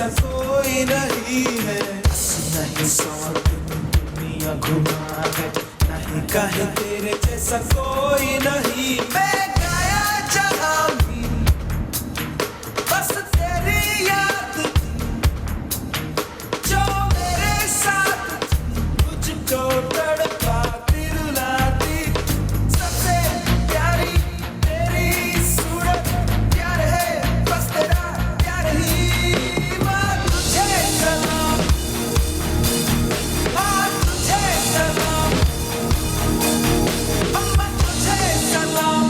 जैसा कोई नहीं है। नहीं सौ दुनिया घुमा है, नहीं कहे तेरे जैसा कोई नहीं। मैं गाया जहाँ भी बस तेरी याद थी, जो मेरे साथ थी, मुझको तड़पाती रुलाती। सबसे प्यारी तेरी सूरत, प्यार है बस तेरा प्यार ही। माँ तुझे सलाम, माँ तुझे सलाम, अम्मा तुझे सलाम।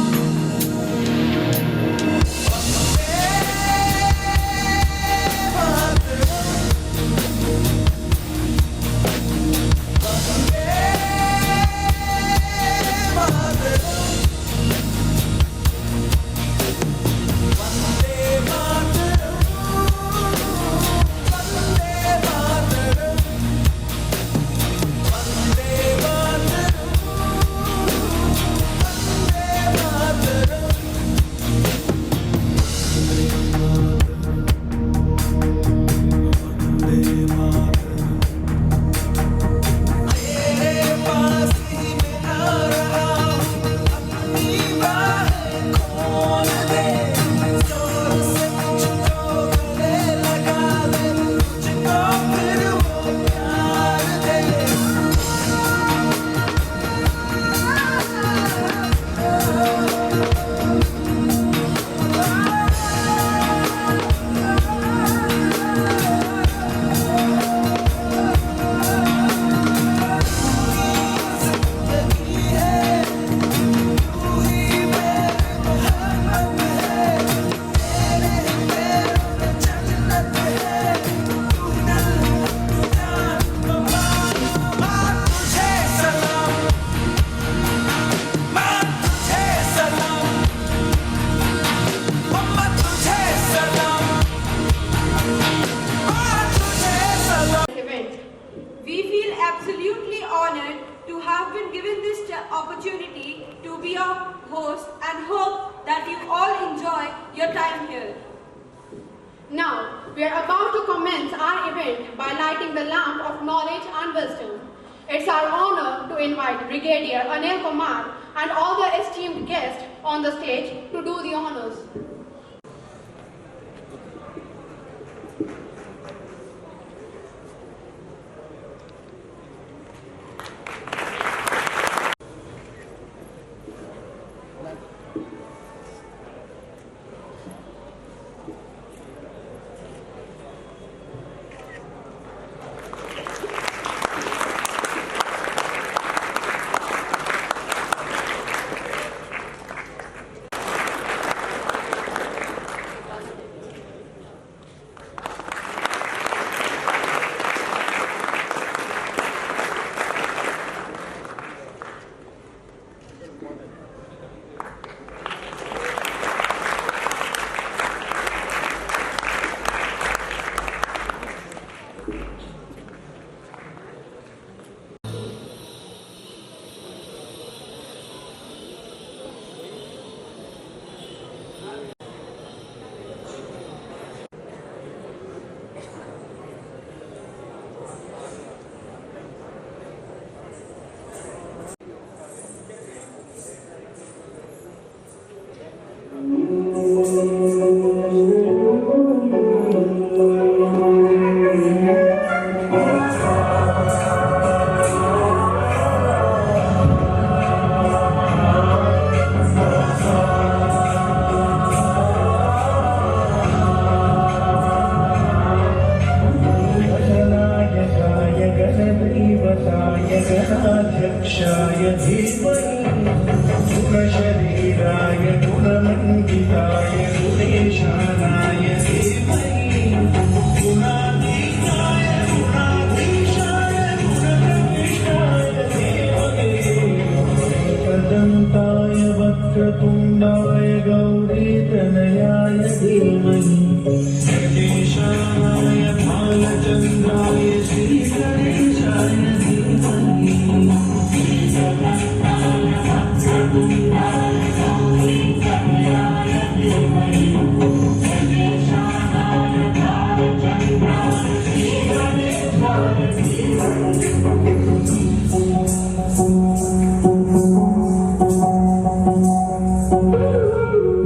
We feel absolutely honored to have been given this opportunity to be your host and hope that you all enjoy your time here. Now, we are about to commence our event by lighting the lamp of knowledge and wisdom. It's our honor to invite Brigadier Anil Kumar and all the esteemed guests on the stage to do the honors. गणाध्यक्षाय धीमहि गुणशरीराय गुणमण्डिताय गुणेशानाय धीमहि गुणातीताय गुणाधीशाय गुणप्रविष्टाय धीमहि एकदन्ताय वक्रतुण्डाय गौरीतनयाय धीमहि गणेशाय भालचन्द्राय श्रीगणेशाय धीमहि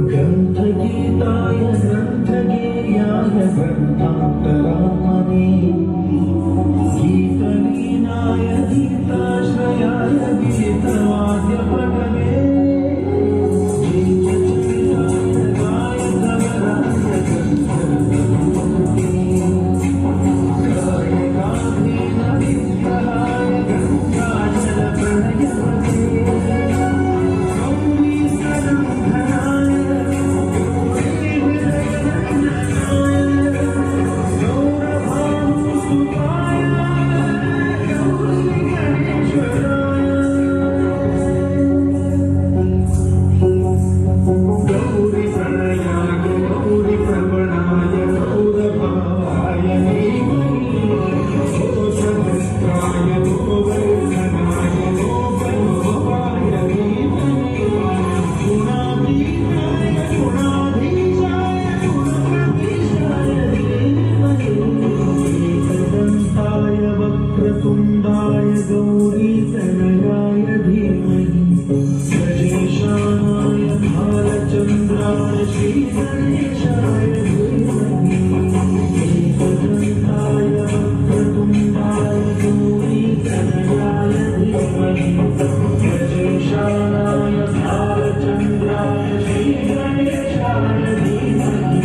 ग्रन्थगीताय ग्रन्थगेयाय ग्रन्थान्तरात्मने गीतलीनाय गीताश्रयाय गीतवाद्यपटवे गीतचरिताय गायकवराय गायकाधीन विग्रहाय गङ्गाजलप्रणयपते वक्रतुण्डाय गौरीतनयाय धीमहि गजेशानाय भालचन्द्राय श्रीगणेशाय धीमहि एकदन्ताय वक्रतुण्डाय गौरीतनयाय धीमहि गजेशानाय भालचन्द्राय श्रीगणेशाय धीमहि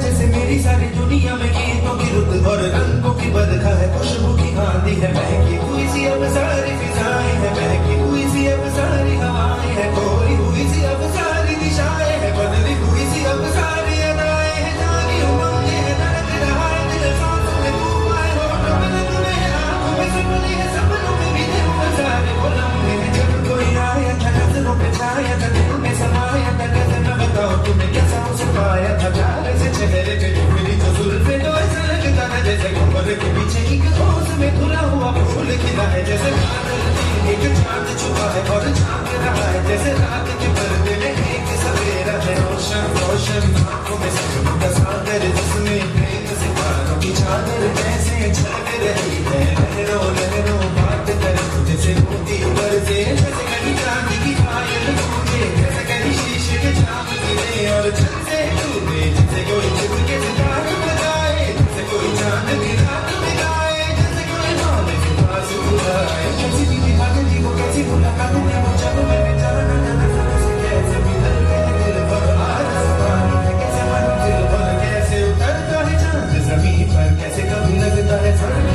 जैसे मेरी सारी दुनिया में गीतों की रुत और रंगों की बरखा है, खुशबू की आंधी है, महकी हुई सी अब सारी फिजाएं है, महकी हुई सी अब सारी हवाएं है, खोई हुई सी अब सारी दिशाएं है, बदली हुई सी अब सारी अदाएं है, जागी उमंगे है, धड़क रहा है दिल सांसों में तू आए, होठों में नगमे है, आंखों में सपने है, सपनों में भी दिल सारे वो लम्हे हैं, जब कोई आया था नजरों पे छाया था, दिल में समाया था, कैसे न बताओ तुम्हें कैसा मुझे पाया था, प्यार से चेहरे पे मेरी तो जुल्फे तो ऐसा लगता है जैसे कमर के पीछे एक ओस में धुला हुआ फूल खिला है, जैसे बादल में एक चांद छुपा है और झांक रहा है, जैसे रात के पर्दे में एक सवेरा है, रोशन रोशन आंखों में सपनों का सागर, जिसमें प्रेम सितारों की चादर जैसे झलक रही है, लहरों लहरों बात करे जैसे मोती बरसे, जैसे कहीं चांद की पायल गूंजे, जैसे कहीं शीशे के चांद गिरे और छत से डूबे, जैसे कोई छिप के सितारे लगाए, जैसे कोई चांद की रात में गाए, जैसे कोई नाम के पास बुलाए, कैसी बीती बातें थी वो, कैसी मुलाकातें थी वो, जब मैंने जाना जाना से कैसे बिगड़ गए दिल पर आसमान है, कैसे मन दिल पर कैसे उतरता है चांद जमीन पर, कैसे कभी लगता है फर्क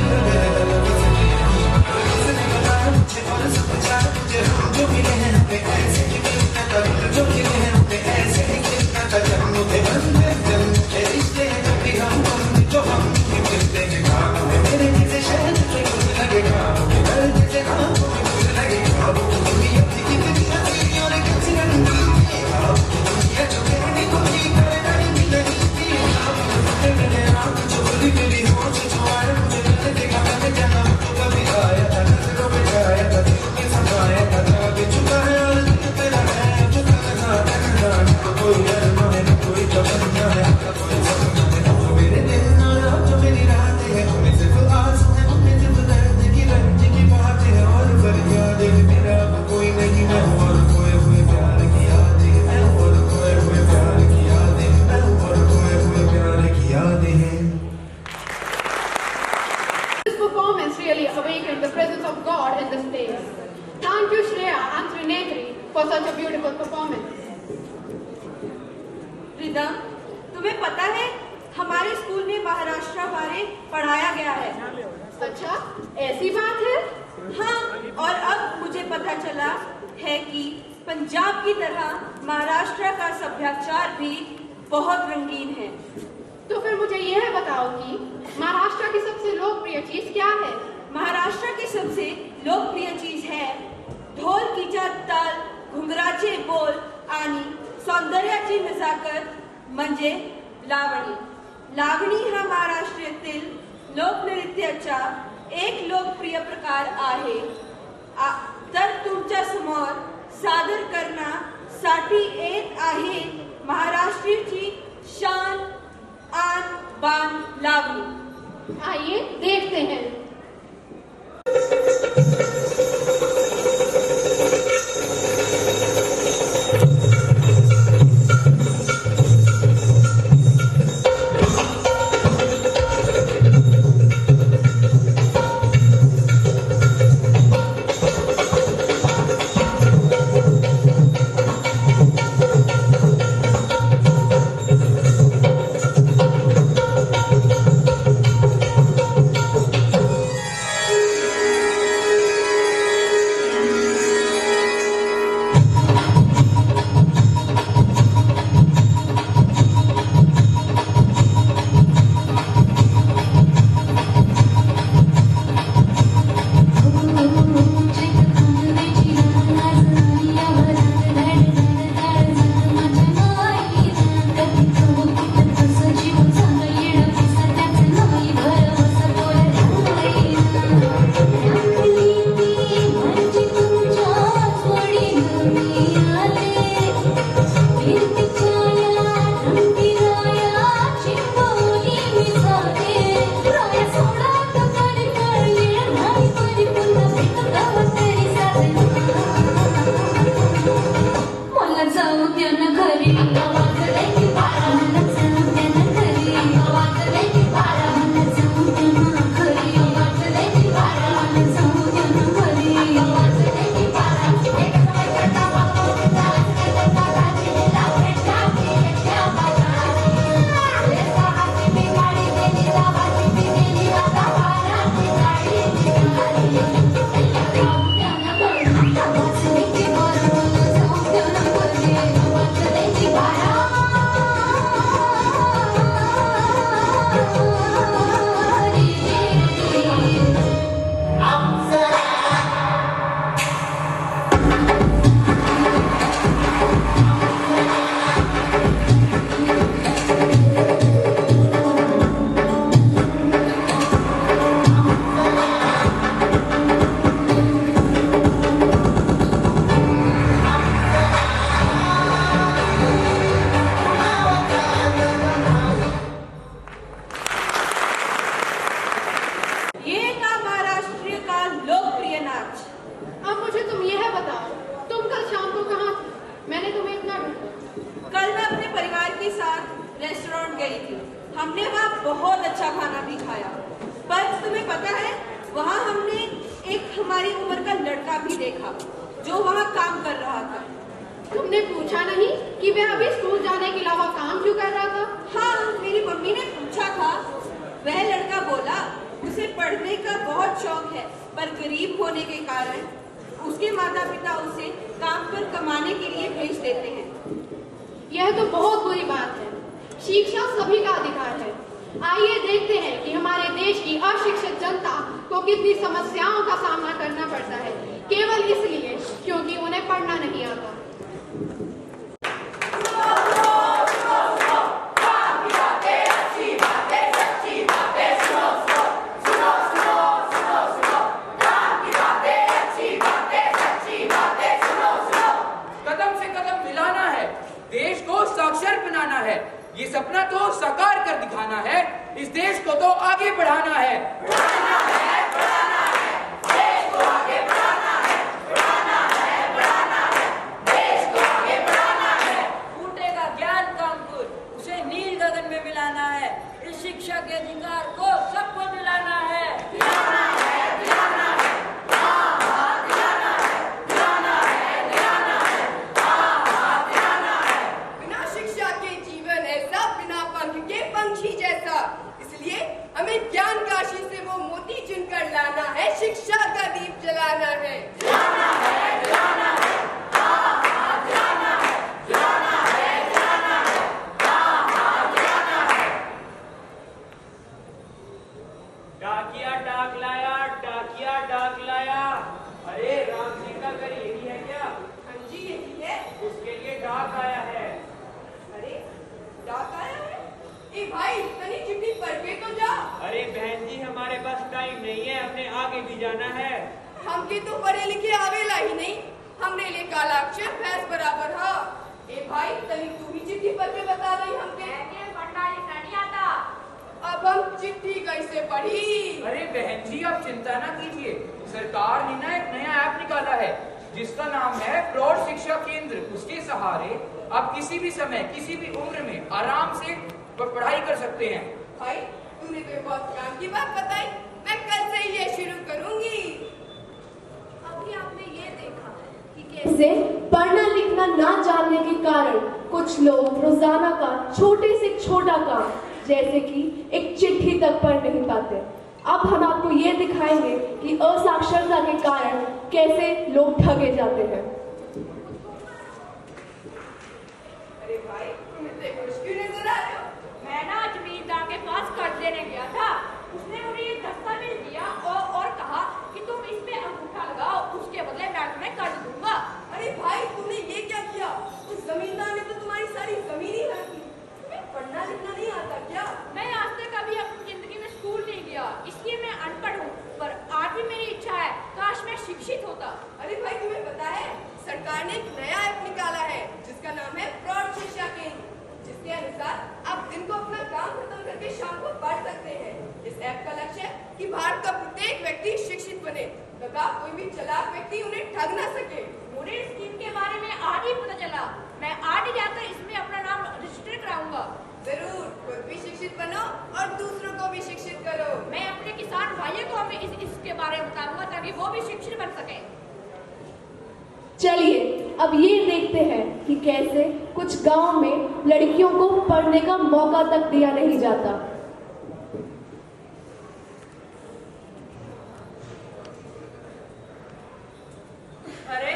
मुझे और सब जान मुझे जो मिले हैं हमें ऐसे ही मिलता था, जो मिले हैं हमें ऐसे ही मिलता था, जन्मों के बंधन जन्मों के रिश्ते हैं, जब भी हम जो हम मिलते हैं काम में, मेरे जैसे शहर में कुछ लगे काम में, घर जैसे काम में कुछ लगे काम में, दुनिया की कितनी अच्छी और कैसी रंगी है काम में, दुनिया जो कहने को जी करे नहीं मिलेगी काम में, मेरे रात जो बोली मेरी होश जो आए मुझे मैंने देखा मैंने जहाँ तो कभी आया था, नजरों में जाया था, दिल में समाया था, जाके चुका है और दिल पे रहा है, जो करना तो कोई अरमा है, कोई प्रीतम, तुम्हें पता है हमारे स्कूल में महाराष्ट्र बारे पढ़ाया गया है। अच्छा, ऐसी बात है? हाँ, और अब मुझे पता चला है कि पंजाब की तरह महाराष्ट्र का सभ्याचार भी बहुत रंगीन है। तो फिर मुझे यह बताओ कि महाराष्ट्र की सबसे लोकप्रिय चीज क्या है? महाराष्ट्र की सबसे लोकप्रिय चीज है ढोल कीचा ताल, घुंगराचे बोल आणि सौंदर्याची नजाकत म्हणजे लावणी। लावणी हा महाराष्ट्रातील लोकनृत्याचा एक लोकप्रिय प्रकार आहे। तर तुमच्या समोर सादर करण्यासाठी येत आहे महाराष्ट्राची शान आन बान लावणी। आइए देखते हैं। गई थी। हमने वहाँ बहुत अच्छा खाना भी खाया, पर तुम्हें पता है वहाँ हमने एक हमारी उम्र का लड़का भी देखा जो वहाँ काम कर रहा था। तुमने पूछा नहीं कि वह अभी स्कूल जाने के अलावा काम क्यों कर रहा था? हाँ, मेरी मम्मी ने पूछा था। वह लड़का बोला उसे पढ़ने का बहुत शौक है, पर गरीब होने के कारण उसके माता पिता उसे काम पर कमाने के लिए भेज देते हैं। यह तो बहुत बुरी बात है। शिक्षा सभी का अधिकार है। आइए देखते हैं कि हमारे देश की अशिक्षित जनता को कितनी समस्याओं का सामना करना पड़ता है, केवल इसलिए क्योंकि उन्हें पढ़ना नहीं आता। कदम से कदम मिलाना है, देश को साक्षर बनाना है, ये सपना तो साकार कर दिखाना है, इस देश को तो आगे बढ़ाना है। बढ़ाना है, बढ़ाना है, देश को आगे बढ़ाना है, बढ़ाना है, बढ़ाना है, देश को आगे बढ़ाना है। फूटेगा ज्ञान का अंकुर, उसे नील गगन में मिलाना है, इस शिक्षा के अधिकार को सबको दिलाना है। दिलाना है, दिलाना है, हाँ हाँ दिलाना है, दिलाना है, दिलाना है, हाँ हाँ दिलाना है। बिना शिक्षा के जीवन दिलाना है। डाकिया डाक लाया, डाकिया डाक लाया। अरे राम जी का घर यही है क्या? हाँ जी यही है। उसके लिए डाक आया है। अरे डाक आया है? ए भाई तनी चिट्ठी पढ़ के तो जा। अरे बहन जी हमारे पास टाइम नहीं है, हमें आगे भी जाना है। हमके तो पढ़े लिखे आवेला ही नहीं, हमने ले काला अक्षर भैंस बराबर हा। ए भाई तनी तू ही चिट्ठी पढ़ के बता दई हमके। पढ़ना लिखना नहीं आता। अब हम चिट्ठी कैसे पढ़ी? अरे बहन जी आप चिंता ना कीजिए, सरकार ने ना एक नया ऐप निकाला है जिसका नाम है प्रौढ़ शिक्षा केंद्र। उसके सहारे आप किसी भी समय किसी भी उम्र में आराम से पढ़ाई कर सकते हैं। भाई तूने तो बहुत काम की बात बताई, मैं कल से ये शुरू करूंगी। अभी आपने ये देखा कि कैसे पढ़ना लिखना ना जानने के कारण कुछ लोग रोजाना का छोटे से छोटा काम जैसे कि एक चिट्ठी तक पढ़ नहीं पाते। अब हम आपको ये दिखाएंगे कि असाक्षरता के कारण कैसे लोग ठगे जाते हैं। अरे भाई तुम इतने खुश क्यों नजर आ रहे हो? मैं ना जमींदार के पास कर्ज लेने गया था। उसने मुझे ये दस्तावेज दिया और कहा कि तुम इसमें अंगूठा लगाओ, उसके बदले मैं तुम्हें कर्ज दूंगा। अरे भाई तुमने ये क्या किया? उस जमींदार ने तो तुम्हारी सारी जमीन ही हड़प दी। तुम्हें पढ़ना लिखना नहीं आता क्या? मैं आज तक कभी अपनी जिंदगी में स्कूल नहीं गया, इसलिए मैं अनपढ़ हूँ। पर आज भी मेरी इच्छा है काश मैं शिक्षित होता। अरे भाई तुम्हें पता है सरकार ने एक नया ऐप निकाला है जिसका नाम है प्रौढ़ शिक्षा केंद्र, जिसके अनुसार आप दिन को अपना काम खत्म करके शाम को पढ़ सकते हैं। इस ऐप का लक्ष्य है कि भारत का प्रत्येक व्यक्ति शिक्षित बने तथा कोई भी चालाक व्यक्ति उन्हें ठग न सके। मुझे इस स्कीम के बारे में आज ही पता चला। मैं आज ही जाकर इसमें अपना नाम रजिस्टर कराऊंगा। जरूर, खुद भी शिक्षित बनो और दूसरों को भी शिक्षित करो। मैं अपने किसान भाइयों को हमें इसके बारे में बताऊंगा ताकि वो भी शिक्षित बन सके। चलिए अब ये देखते हैं कि कैसे कुछ गांव में लड़कियों को पढ़ने का मौका तक दिया नहीं जाता। अरे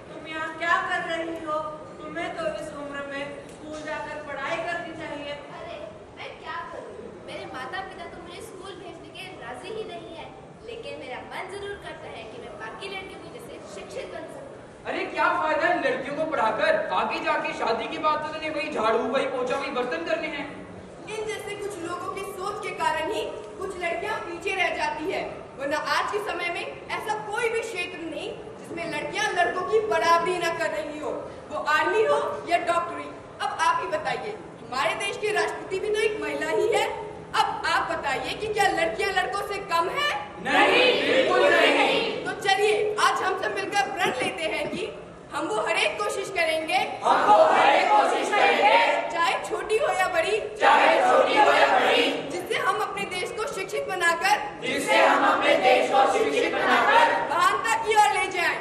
तुम यहाँ क्या कर रही हो? तुम्हें तो इस उम्र में स्कूल जाकर पढ़ाई करनी चाहिए। अरे मैं क्या करूं? मेरे माता पिता तो मुझे स्कूल भेजने के राजी ही नहीं है, लेकिन मेरा मन जरूर करता है कि मैं बाकी लड़कियों की जैसे शिक्षित बन सकूं। अरे क्या फायदा है लड़कियों को पढ़ाकर, आगे जाके शादी के बाद तो वही झाड़ू वही पोछा वही बर्तन करने हैं। इन जैसे कुछ लोगों की सोच के कारण ही कुछ लड़कियां पीछे रह जाती है, वरना आज के समय में ऐसा कोई भी क्षेत्र नहीं जिसमें लड़कियां लड़कों की बराबरी न कर रही हो, वो आर्मी हो या डॉक्टरी। अब आप ही बताइए, हमारे देश के राष्ट्रपति भी तो एक महिला ही है। अब आप बताइए कि क्या लड़कियां लड़कों से कम है? नहीं, बिल्कुल नहीं। तो चलिए आज हम सब मिलकर प्रण लेते हैं कि हम वो हर एक कोशिश करेंगे, चाहे छोटी हो या बड़ी, जिससे हम अपने देश को शिक्षित बनाकर महानता की ओर ले जाएं।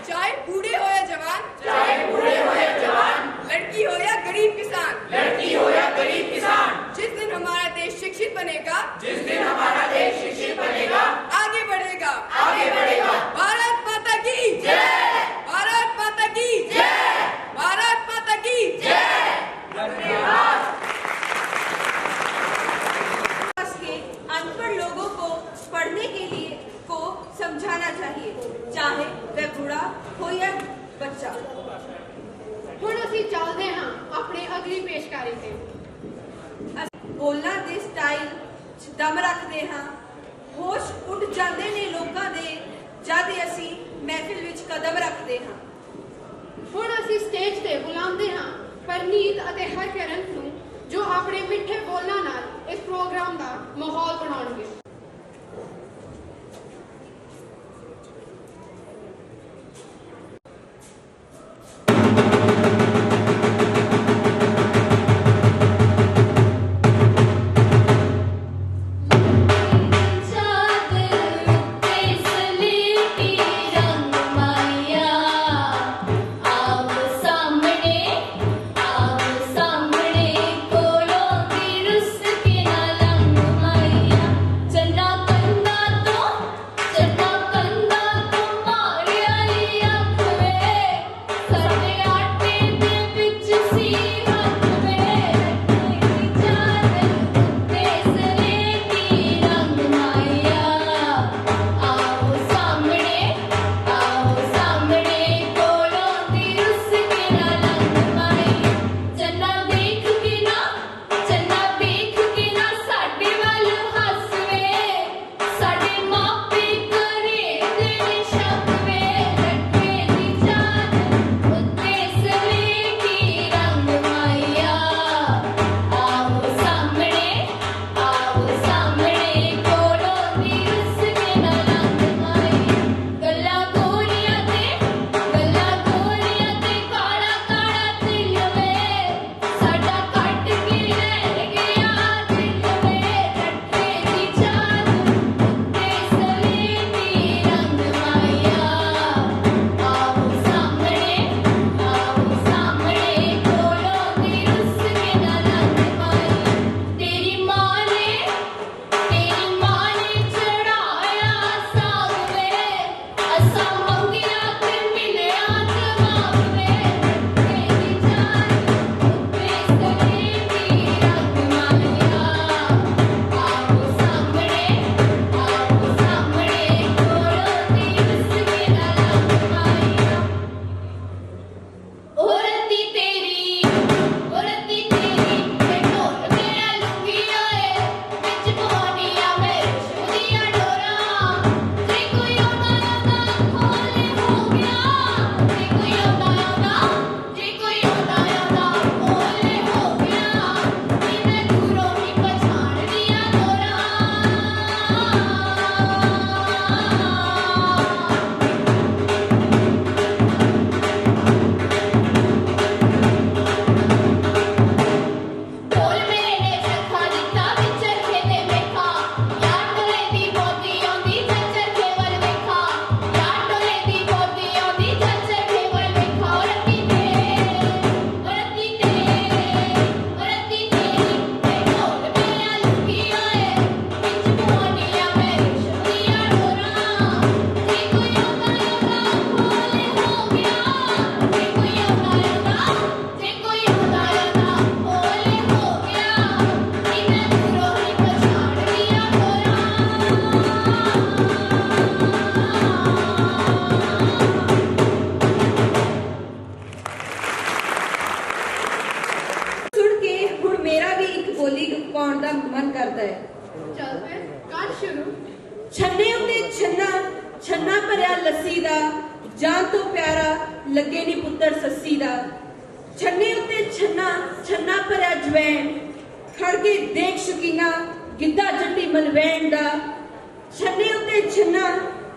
चाहे बूढ़े हो या जवान, लड़की हो या गरीब किसान, जिस दिन हमारा देश शिक्षित बनेगा, आगे बढ़ेगा। भारत माता की जय। भारत माता की जय। भारत माता की जय। के अनपढ़ लोगों को पढ़ने के लिए को समझाना चाहिए, चाहे वह बूढ़ा हो या बच्चा। ਹੁਣ ਅਸੀਂ ਚੱਲਦੇ ਹਾਂ ਆਪਣੇ ਅਗਲੀ ਪੇਸ਼ਕਾਰੀ ਤੇ। ਬੋਲਣਾ ਦੇ ਸਟਾਈਲ 'ਚ ਦਮ ਰੱਖਦੇ ਹਾਂ, ਹੋਸ਼ ਉੱਡ ਜਾਂਦੇ ਨੇ ਲੋਕਾਂ ਦੇ ਜਦ ਅਸੀਂ ਮਹਿਫਿਲ ਵਿੱਚ ਕਦਮ ਰੱਖਦੇ ਹਾਂ। ਹੁਣ ਅਸੀਂ ਸਟੇਜ ਤੇ ਬੁਲਾਉਂਦੇ ਹਾਂ ਪਰਨੀਤ ਅਤੇ ਹਰਕਰਨ ਨੂੰ, ਜੋ ਆਪਣੇ ਮਿੱਠੇ ਬੋਲਾਂ ਨਾਲ ਇਸ ਪ੍ਰੋਗਰਾਮ ਦਾ ਮਾਹੌਲ ਬਣਾਉਣਗੇ। चल ਦਾ ਮਨ ਕਰਦਾ ਹੈ। चल फिर काट शुरू। ਛੰਨੇ ਉੱਤੇ ਛੰਨਾ, ਛੰਨਾ ਭਰਿਆ ਲੱਸੀ ਦਾ, ਜਾਨ ਤੋਂ ਪਿਆਰਾ ਲੱਗੇ ਨੀ ਪੁੱਤਰ ਸੱਸੀ ਦਾ। ਛੰਨੇ ਉੱਤੇ ਛੰਨਾ, ਛੰਨਾ ਭਰਿਆ ਜਵੈਣ, ਖੜਗੇ ਦੇਖ ਸ਼ਕੀਨਾ ਗਿੱਧਾ ਜੱਟੀ ਮਲਵੈਣ ਦਾ। ਛੰਨੇ ਉੱਤੇ ਛੰਨਾ,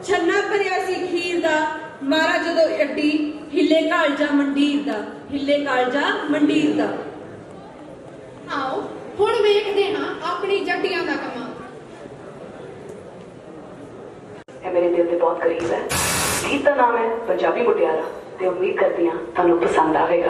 ਛੰਨਾ ਭਰਿਆ ਸੀ ਖੀਰ ਦਾ, ਮਾਰਾ ਜਦੋਂ ਅੱਡੀ ਹਿੱਲੇ ਕਾਲਜਾ ਮੰਡੀਰ ਦਾ, ਹਿੱਲੇ ਕਾਲਜਾ ਮੰਡੀਰ ਦਾ। आओ हुण वेखदे हां अपनी जट्टियां दा कमाल। ਇਹ ਮੇਰੇ ਦਿਲ ਦੇ ਬਹੁਤ ਕਰੀਬ ਹੈ। ਗੀਤ ਦਾ ਨਾਮ ਹੈ ਪੰਜਾਬੀ ਮੁਟਿਆਰਾ ਤੇ ਉਮੀਦ ਕਰਦੀ ਹਾਂ ਤੁਹਾਨੂੰ ਪਸੰਦ ਆਵੇਗਾ।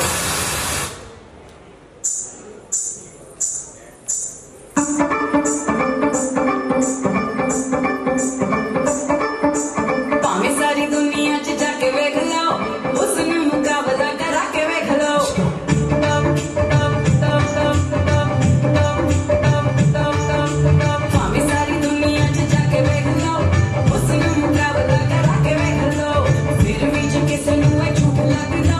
ਭਾਵੇਂ ਸਾਰੀ ਦੁਨੀਆ 'ਚ ਜਾ ਕੇ ਵੇਖ ਲਓ, ਉਸ ਨੂੰ ਮੁਕਾਬਲਾ ਕਰਾ ਕੇ ਵੇਖ ਲਓ। ਭਾਵੇਂ ਸਾਰੀ ਦੁਨੀਆ 'ਚ ਜਾ ਕੇ ਵੇਖ ਲਓ, ਉਸ ਨੂੰ ਮੁਕਾਬਲਾ ਕਰਾ ਕੇ ਵੇਖ ਲਓ। ਫਿਰ ਵੀ ਜੇ ਕਿਸੇ ਨੂੰ ਇਹ ਝੂਠ ਲੱਗਦਾ,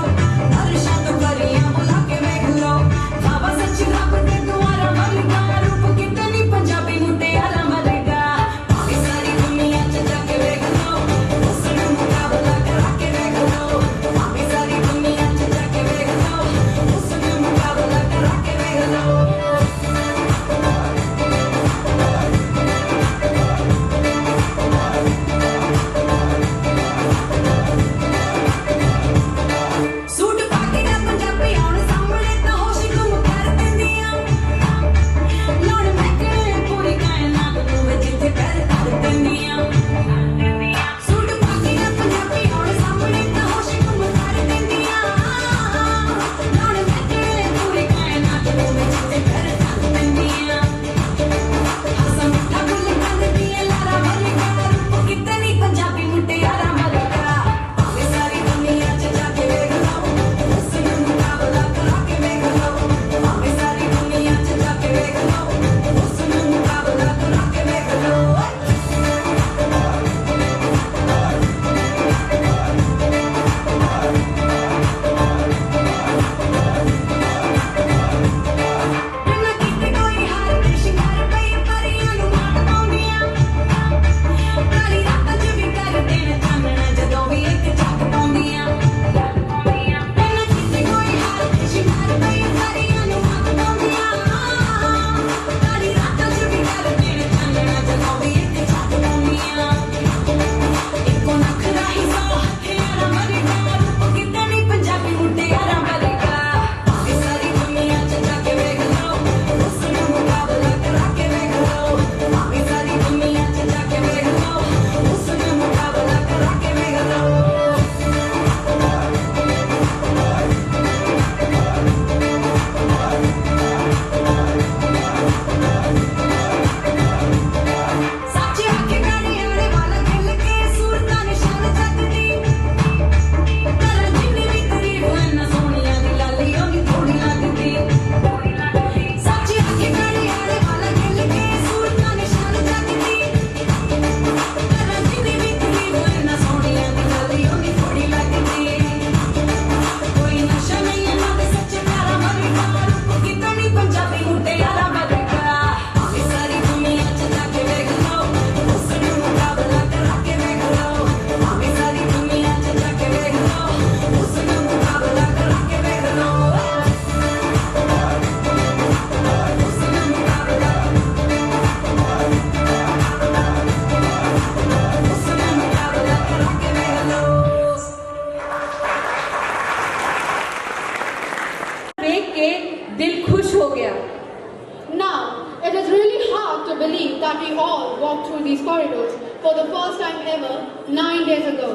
ਅਰਸ਼ਾਂ ਤੋਂ ਪਰੀਆਂ ਬੁਲਾ ਕੇ ਵੇਖ ਲਓ। ਖਾਵਾ ਸੱਚ ਰੱਬ ਦੇ ਦੁਆਰਾ ਵਰਗਾ ਰੂਪ ਕਿਤਨੀ ਪੰਜਾਬੀ ਮੁਟਿਆਰਾਂ ਵਰਗਾ। ਭਾਵੇਂ ਸਾਰੀ ਦੁਨੀਆ 'ਚ ਜਾ ਕੇ ਵੇਖ ਲਓ, ਉਸ ਨੂੰ ਮੁਕਾਬਲਾ ਕਰਾ ਕੇ ਵੇਖ ਲਓ। ਭਾਵੇਂ ਸਾਰੀ ਦੁਨੀਆ 'ਚ ਜਾ ਕੇ ਵੇਖ ਲਓ, ਉਸ ਨੂੰ ਮੁਕਾਬਲਾ ਕਰਾ ਕੇ ਵੇਖ ਲਓ। ਸੂਟ ਪਾ ਕੇ ਨਾ ਪੰਜਾਬੀ ਆਉਣ ਸਾਹਮਣੇ ਤਾਂ ਹੋਸ਼ ਗੁੰਮ ਕਰ ਦਿੰਦੀਆਂ। ਲੋੜ ਮੈਕੜੇ ਪੂਰੀ ਕਾਇਨਾਤ ਨੂੰ ਵੇ ਜਿੱਥੇ ਪੈਰ ਧਰ ਦਿੰਦੀਆਂ। ਸੂਟ ਪਾ ਕੇ ਨਾ ਪੰਜਾਬੀ ਆਉਣ ਸਾਹਮਣੇ ਤਾਂ ਹੋਸ਼ ਗੁੰਮ ਕਰ ਦਿੰਦੀਆਂ। ਲੋੜ ਮੈਕੜੇ ਪੂਰੀ ਕਾਇਨਾਤ ਨੂੰ ਵੇ ਜਿੱਥੇ ਪੈਰ ਧਰ ਦਿੰਦੀਆਂ। ਹਸਨ ਮੁੱਠਾ ਗੁੱਲ ਕਰਦੀਆਂ ਲਾਰਾ ਵਰਗਾ ਰੂਪ ਕਿਤਨੀ ਪੰਜਾਬੀ ਮੁਟਿਆਰਾਂ ਵਰਗਾ। ਭਾਵੇਂ ਸਾਰੀ ਦੁਨੀਆ 'ਚ ਜਾ ਕੇ ਵੇਖ ਲਓ, ਉਸ ਨੂੰ ਮੁਕਾਬਲਾ ਕਰਾ ਕੇ ਵੇਖ ਲਓ। ਭਾਵੇਂ ਸਾਰੀ ਦੁਨੀਆ 'ਚ ਜਾ ਕੇ ਵੇਖ ਲਓ, ਉਸ ਨੂੰ ਮੁਕਾਬਲਾ ਕਰਾ ਕੇ ਵੇਖ ਲਓ। ਬਿਨਾਂ ਕੀਤੇ ਕੋਈ ਹਾਰ ਤੇ ਸ਼ਿੰਗਾਰ ਪਈ ਪਰੀਆਂ ਨੂੰ ਮਾਰ ਪਾਉਂਦੀਆਂ। ਕਾਲੀ ਰਾਤਾਂ 'ਚ ਵੀ ਕਰਦੇ ਨੇ ਚਾਨਣਾ ਜਦੋਂ ਵੀ ਇੱਕ ਝੱਕ ਪਾਉਂਦੀਆਂ। ਬਿਨਾਂ ਕੀਤੇ ਕੋਈ ਹਾਰ ਤੇ ਸ਼ਿੰਗਾਰ ਪਈ ਪਰੀਆਂ ਨੂੰ ਮਾਰ ਪਾਉਂਦੀਆਂ। ਕਾਲੀ ਰਾਤਾਂ 'ਚ ਵੀ ਕਰਦੇ ਨੇ ਚਾਨਣਾ ਜਦੋਂ ਵੀ ਇੱਕ ਝੱਕ ਪਾਉਂਦੀਆਂ। ਇੱਕੋ ਨਖਰਾ ਹੀ ਸੌ ਹਥਿਆਰਾਂ ਵਰਗਾ ਰੂਪ ਕਿਤਨੀ ਪੰਜਾਬੀ ਮੁਟਿਆਰਾਂ ਵਰਗਾ। ਭਾਵੇਂ ਸਾਰੀ ਦੁਨੀਆ 'ਚ ਜਾ ਕੇ ਵੇਖ ਲਓ, ਉਸ ਨੂੰ ਮੁਕਾਬਲਾ ਕਰਾ ਕੇ ਵੇਖ ਲਓ। ਭਾਵੇਂ ਸਾਰੀ ਦੁਨੀਆ 'ਚ ਜਾ ਕੇ ਵੇਖ ਲਓ, ਉਸ ਨੂੰ ਮੁਕਾਬਲਾ ਕਰਾ ਕੇ ਵੇਖ ਲਓ। ਸੱਚ ਆਖੇ ਗਾੜੀ ਆਲੇ ਵਾਲਾ ਖਿਲ ਕੇ ਸੂਰਤਾਂ ਨਿਸ਼ਾਨ ਚੱਕਦੀ। ਕਰਨ ਜਿੰਨੀ ਵੀ ਤਾਰੀਫ ਹੋਏ ਨਾ ਸੋਹਣੀਆਂ ਦੀ ਲਾਲੀ ਉਹਦੀ ਥੋੜੀ ਲੱਗਦੀ। ਸੱਚ ਆਖੇ ਗਾੜੀ ਆਲੇ ਵਾਲਾ ਖਿਲ ਕੇ ਸੂਰਤਾਂ ਨਿਸ਼ਾਨ ਚੱਕਦੀ। ਕਰਨ ਜਿੰਨੀ ਵੀ ਤਾਰੀਫ ਹੋਏ ਨਾ ਸੋਹਣੀਆਂ ਦੀ ਲਾਲੀ ਉਹਦੀ ਥੋੜੀ ਲੱਗਦੀ। ਕੋਈ ਨਸ਼ਾ ਨਹੀਂ ਇਹਨਾਂ ਦੇ ਸੱਚੇ ਪਿਆਰਾਂ ਵਰਗਾ ਰੂਪ ਕਿਤਨੀ ਪੰਜਾਬੀ ਮੁਟਿਆਰਾਂ ਵਰਗਾ। ਭਾਵੇਂ ਸਾਰੀ ਦੁਨੀਆ 'ਚ ਜਾ ਕੇ ਵੇਖ ਲਓ, ਉਸ ਨੂੰ ਮੁਕਾਬਲਾ ਕਰਾ ਕੇ ਵੇਖ ਲਓ। ਭਾਵੇਂ ਸਾਰੀ ਦੁਨੀਆ 'ਚ ਜਾ ਕੇ ਵੇਖ ਲਓ, ਉਸ ਨੂੰ ਮੁਕਾਬਲਾ ਕਰਾ ਕੇ ਵੇਖ ਲਓ। ਉਸ ਨੂੰ ਮੁਕਾਬਲਾ ਕਰਾ ਕੇ ਵੇਖ ਲਓ। देख के दिल खुश हो गया। Now, it is really hard to believe that we all walked through these corridors for the first time ever 9 days ago.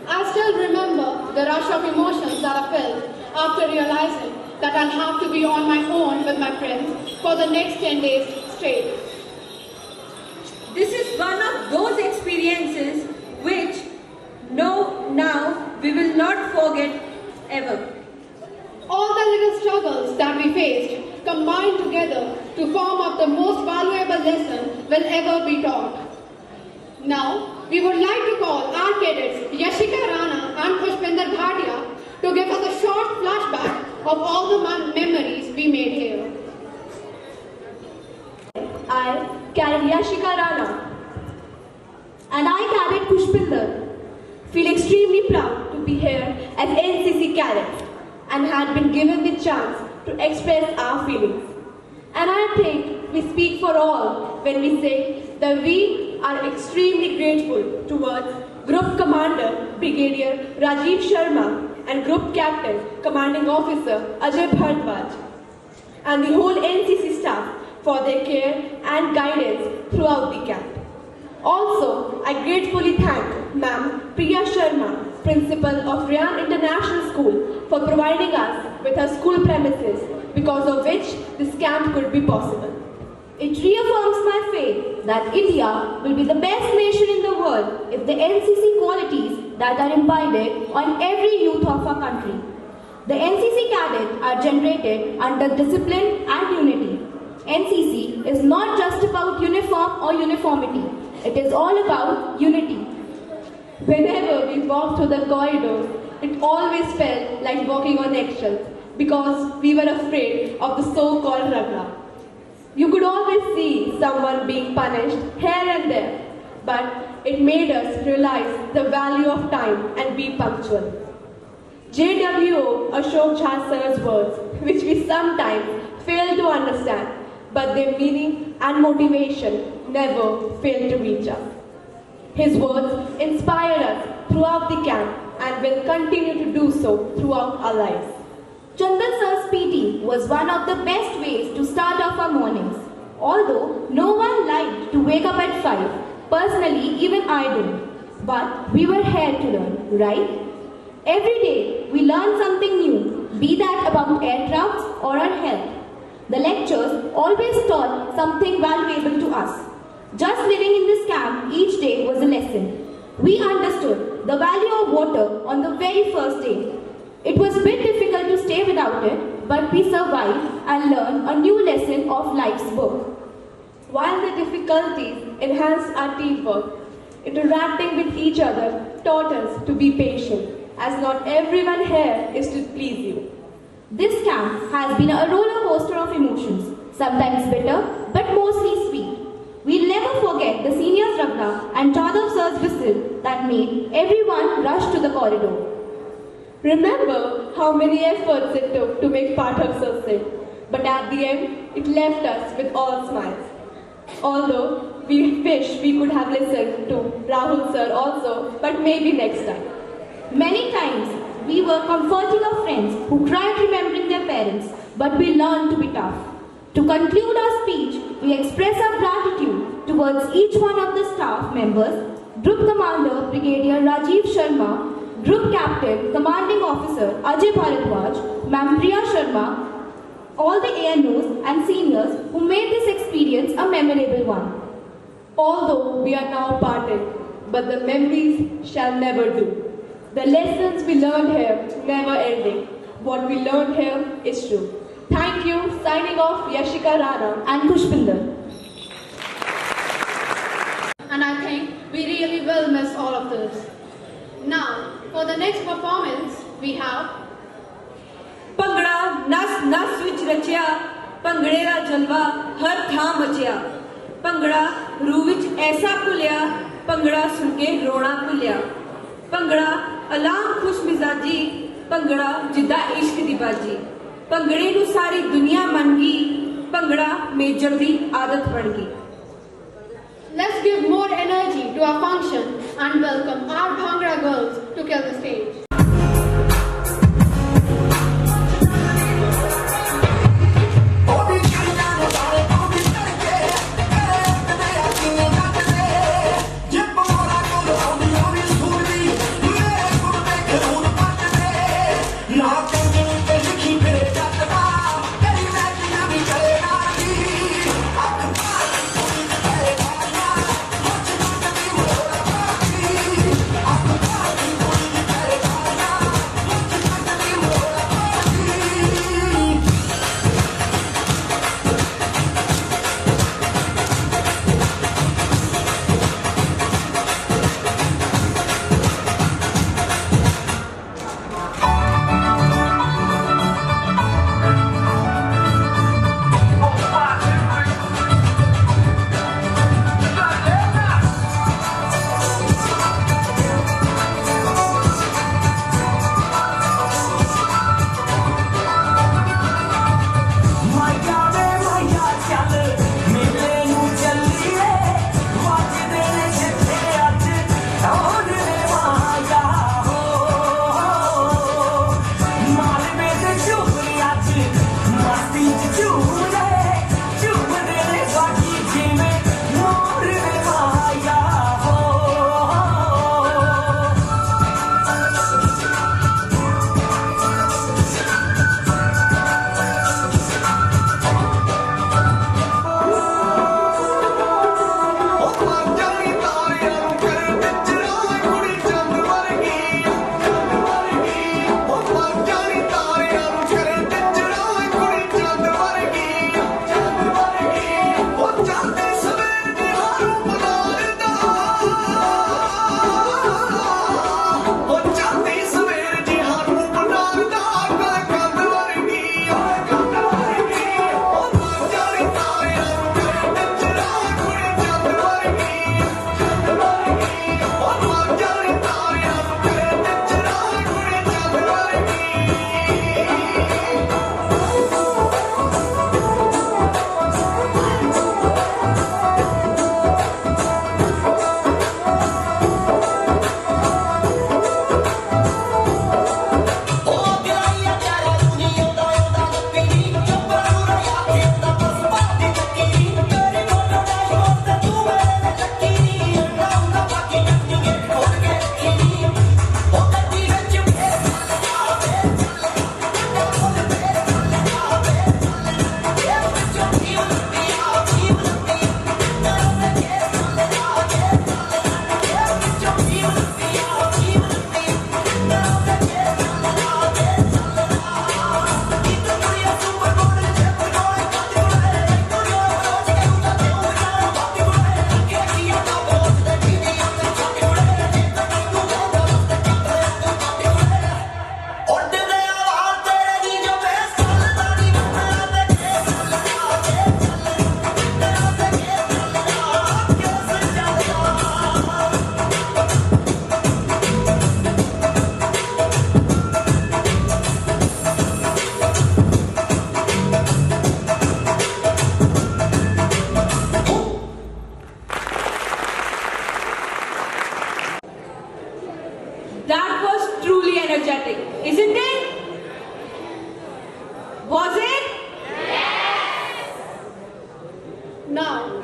I still remember the rush of emotions that I felt after realizing that I'll have to be on my own with my friends for the next 10 days straight. This is one of those experiences which now we will not forget ever. All the little struggles that we faced combined together to form up the most valuable lesson will ever be taught. Now, we would like to call our cadets Yashika Rana and Pushpinder Bhatia to give us a short flashback of all the memories we made here. Yashika Rana. And I, Cadet Pushpinder, feel extremely proud to be here as NCC cadets and had been given the chance to express our feelings. And I think we speak for all when we say that we are extremely grateful towards Group Commander Brigadier Rajiv Sharma and Group Captain Commanding Officer Ajay Bharadwaj and the whole NCC staff for their care and guidance throughout the camp. Also, I gratefully thank Ma'am Priya Sharma, Principal of Ryan International School, for providing us with her school premises, because of which this camp could be possible. It reaffirms my faith that India will be the best nation in the world if the NCC qualities that are imbibed on every youth of our country. The NCC cadets are generated under discipline and unity. NCC is not just about uniform or uniformity. It is all about unity. Whenever we walked through the corridors, it always felt like walking on eggshells because we were afraid of the so-called Ragla. You could always see someone being punished here and there, but it made us realize the value of time and be punctual. JWO Ashok Jha sir's words, which we sometimes fail to understand, but their meaning and motivation never fail to reach us. His words inspired us throughout the camp and will continue to do so throughout our lives. Chandan sir's PT was one of the best ways to start off our mornings. Although no one liked to wake up at 5, personally even I don't. But we were here to learn, right? Every day we learn something new, be that about aircrafts or our health. The lectures always taught something valuable to us. Just living in this camp each day was a lesson. We understood the value of water on the very first day. It was a bit difficult to stay without it, but we survived and learned a new lesson of life's work. While the difficulties enhanced our teamwork, interacting with each other taught us to be patient, as not everyone here is to please you. This camp has been a roller coaster of emotions, sometimes bitter, but mostly sweet. We'll never forget the seniors' Ragda and Jadhav sir's whistle that made everyone rush to the corridor. Remember how many efforts it took to make Pathak sir sit, but at the end, it left us with all smiles. Although we wish we could have listened to Rahul sir also, but maybe next time. Many times, we were comforting our friends who cried remembering their parents, but we learned to be tough. To conclude our speech, we express our gratitude towards each one of the staff members, Group Commander Brigadier Rajiv Sharma, Group Captain Commanding Officer Ajay Bharadwaj, Ma'am Priya Sharma, all the ANOs and seniors who made this experience a memorable one. Although we are now parted, but the memories shall never do. The lessons we learned here never ending. What we learned here is true. Thank you. Signing off, Yashika Rana and Pushpinder. And I think we really will miss all of this. Now, for the next performance, we have bhangra ਨਸ ਨਸ ਵਿੱਚ ਰਚਿਆ, ਭੰਗੜੇ ਦਾ ਜਲਵਾ ਹਰ ਥਾਂ ਮਚਿਆ, ਭੰਗੜਾ ਰੂਹ ਵਿੱਚ ਐਸਾ ਭੁੱਲਿਆ, ਭੰਗੜਾ ਸੁਣ ਕੇ ਰੋਣਾ ਭੁੱਲਿਆ, ਭੰਗੜਾ ਅਲਾਮ ਖੁਸ਼ ਮਿਜ਼ਾਜੀ, ਭੰਗੜਾ ਜਿੱਦਾਂ ਇਸ਼ਕ ਦੀ ਬਾਜੀ, ਭੰਗੜੇ ਨੂੰ ਸਾਰੀ ਦੁਨੀਆ ਮੰਨ ਗਈ, ਭੰਗੜਾ ਮੇਜਰ ਦੀ ਆਦਤ ਬਣ ਗਈ। Let's give more energy to our function and welcome our Bhangra girls to kill the stage.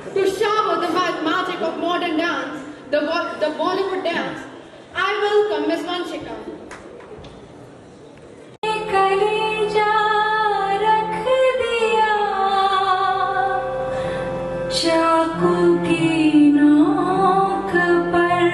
to shower the magic of modern dance, the Bollywood dance, I welcome Miss Vanshika. कलेजा रख दिया चाकू की नोक पर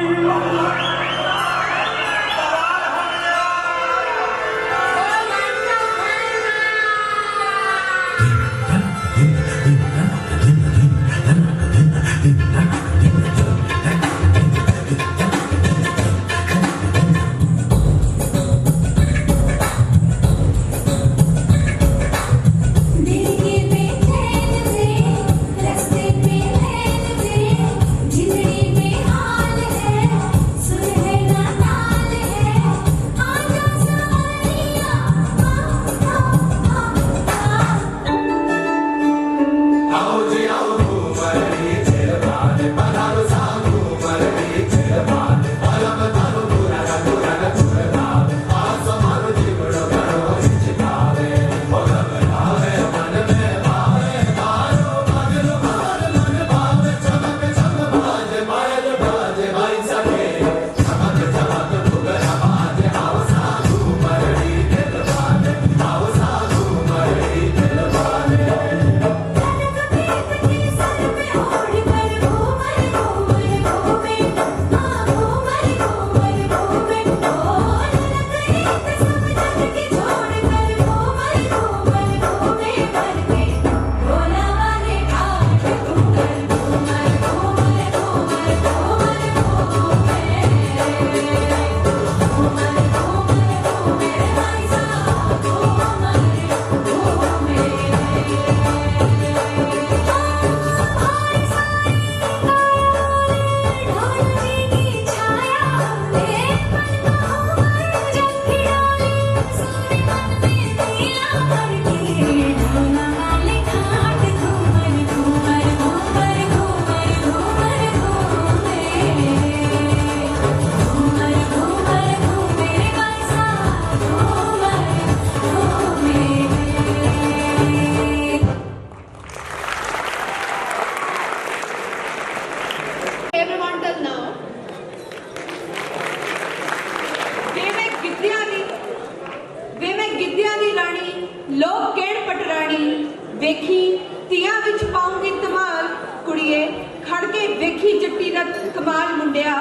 ਵੇਖੀ ਤੀਆਂ ਵਿੱਚ ਪਾਉਂਗੀ ਧਮਾਲ ਕੁੜੀਏ ਖੜ ਕੇ ਵੇਖੀ ਜੱਟੀ ਦਾ ਕਮਾਲ ਮੁੰਡਿਆ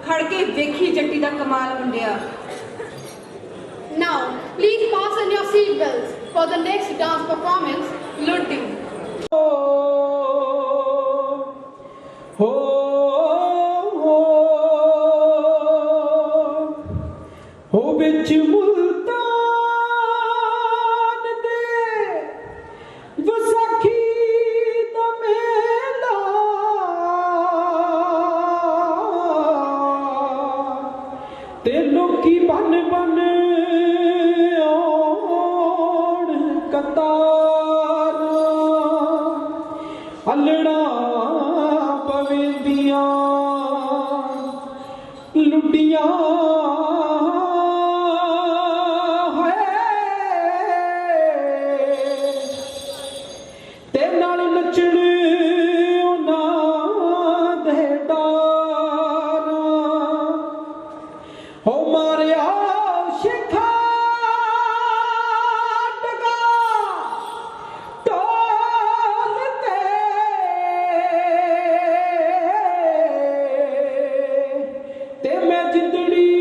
ਖੜ ਕੇ ਵੇਖੀ ਜੱਟੀ ਦਾ ਕਮਾਲ ਮੁੰਡਿਆ Now, please fasten your seat belts for the next dance performance, Lunti. हो बिच मुल्तान दे वसाखी दा मेला ते लोकी बन बन आउण कतार हलड़ा पवेंदियां लुटियां जिंदड़ी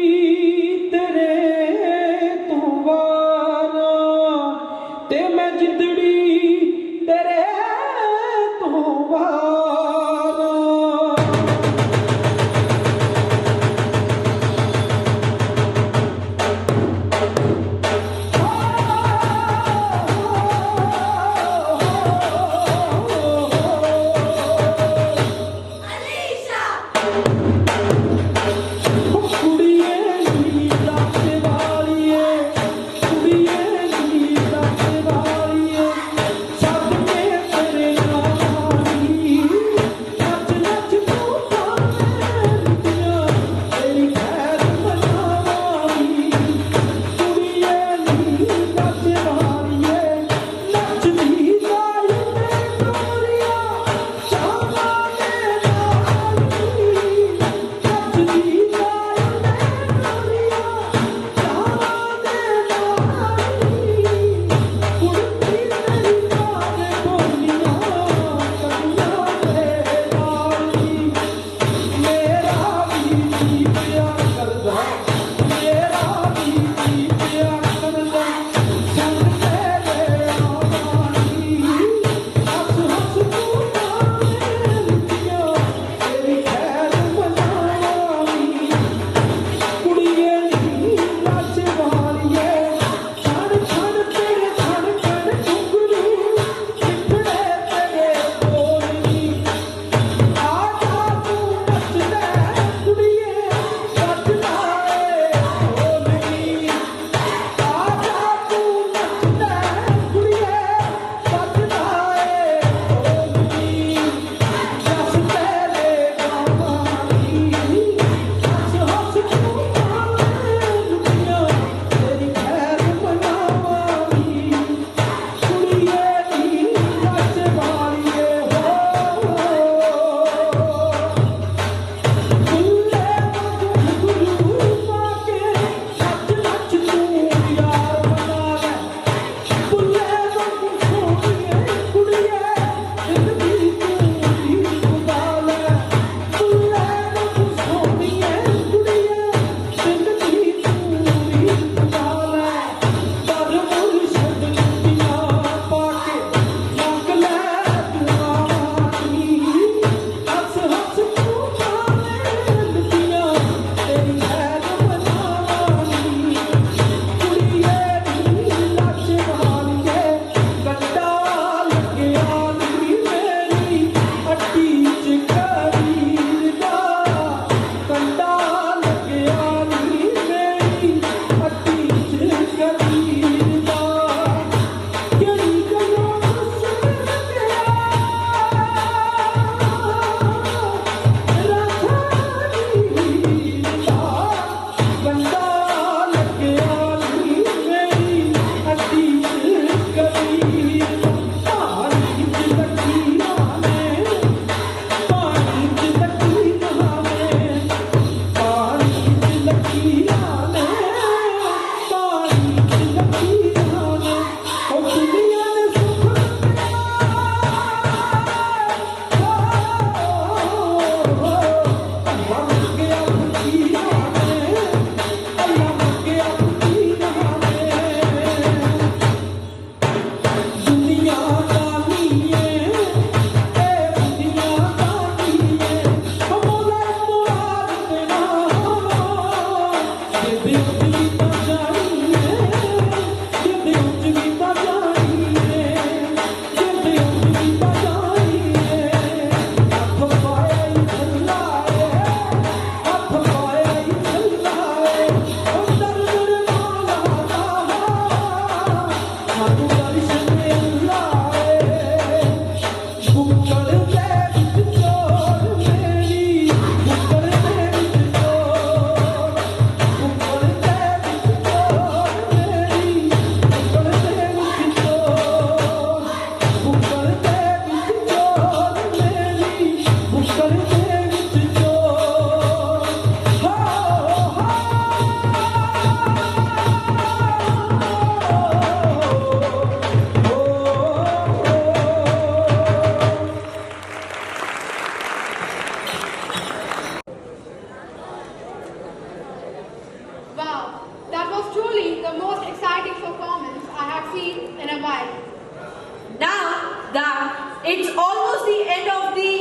It's almost the end of the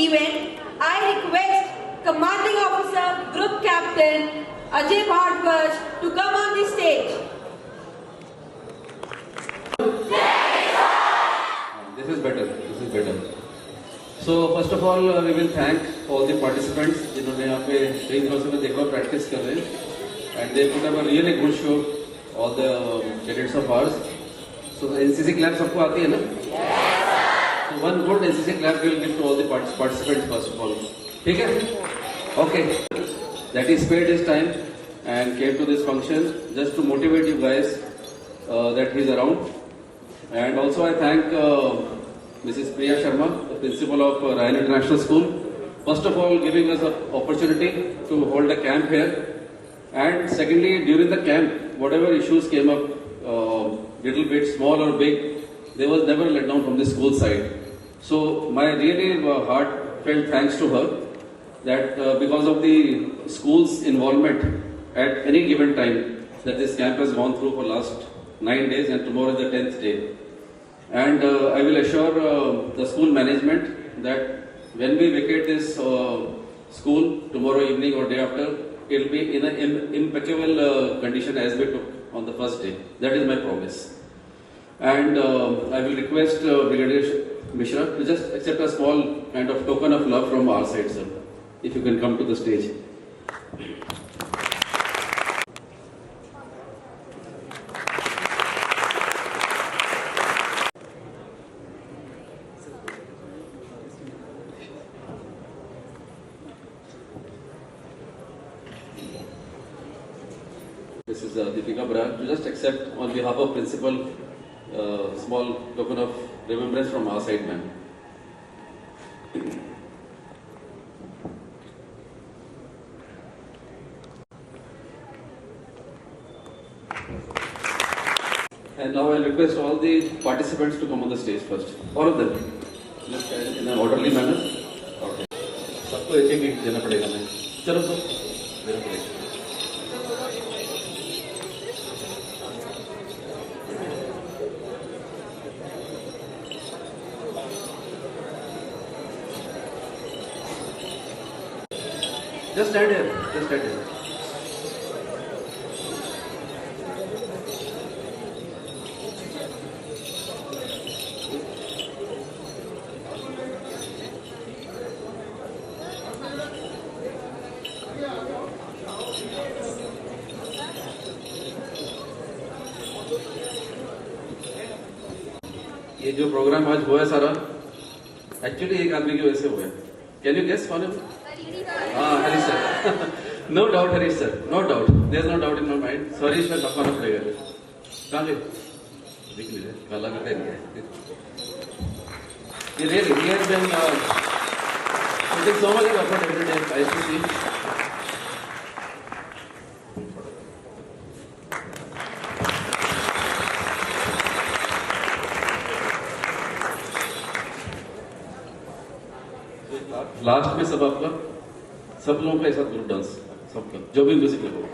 event. I request Commanding Officer, Group Captain Ajay Bhardwaj to come on the stage. This is better. This is better. So first of all, we will thank all the participants जिन्होंने यहाँ पे train house में देखा practice कर रहे हैं, and they put up a really good show. All the cadets of ours. So the NCC clap सबको आती है ना? So one good NCC clap we will give to all the participants first of all. ठीक है? Okay. That he spared his time and came to this function just to motivate you guys that he is around. And also I thank Mrs. Priya Sharma, the principal of Ryan International School, first of all giving us an opportunity to hold a camp here, and secondly during the camp whatever issues came up, little bit small or big, they was never let down from the school side. So my really heartfelt thanks to her that because of the school's involvement at any given time that this camp has gone through for last 9 days and tomorrow is the 10th day. And I will assure the school management that when we vacate this school tomorrow evening or day after, it will be in an impeccable condition as we took on the first day. That is my promise. And I will request Brigadier Mishra to just accept a small kind of token of love from our side, sir. If you can come to the stage. This is Deepika Brar. To just accept on behalf of principal small token of remembrance from our side, ma'am. And now I request all the participants to come on the stage first. All of them. Just in an orderly manner. Okay. सबको एक एक देना पड़ेगा मैं. चलो तो देना पड़ेगा. Just stand here. Just stand here. ये जो प्रोग्राम आज हुआ है सारा एक्चुअली एक आदमी की वजह से हुआ है. कैन यू गेस कौन है? Harish sir. No doubt Harish sir, no doubt. There is no doubt in my mind. So Harish में कमाना पड़ेगा. कहाँ गए? देख लीजिए काला करके है. ये really he has been putting so much effort every day. I used to see. Last में सब आपका सब लोगों का ऐसा ग्रुप डांस सबका जो भी म्यूजिक लगो.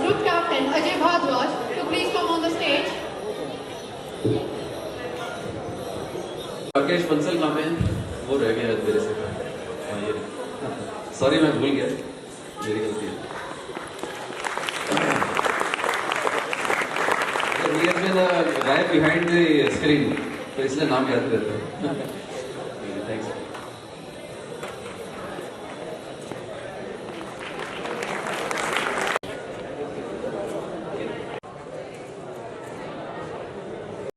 Group Captain Ajay Bhardwaj to please come on the stage. Rakesh Bansal नाम है, वो रह गया मेरे से। हाँ ये, सॉरी मैं भूल गया, मेरी गलती है। He has been a guy behind the screen, तो इसलिए नाम याद रहता है।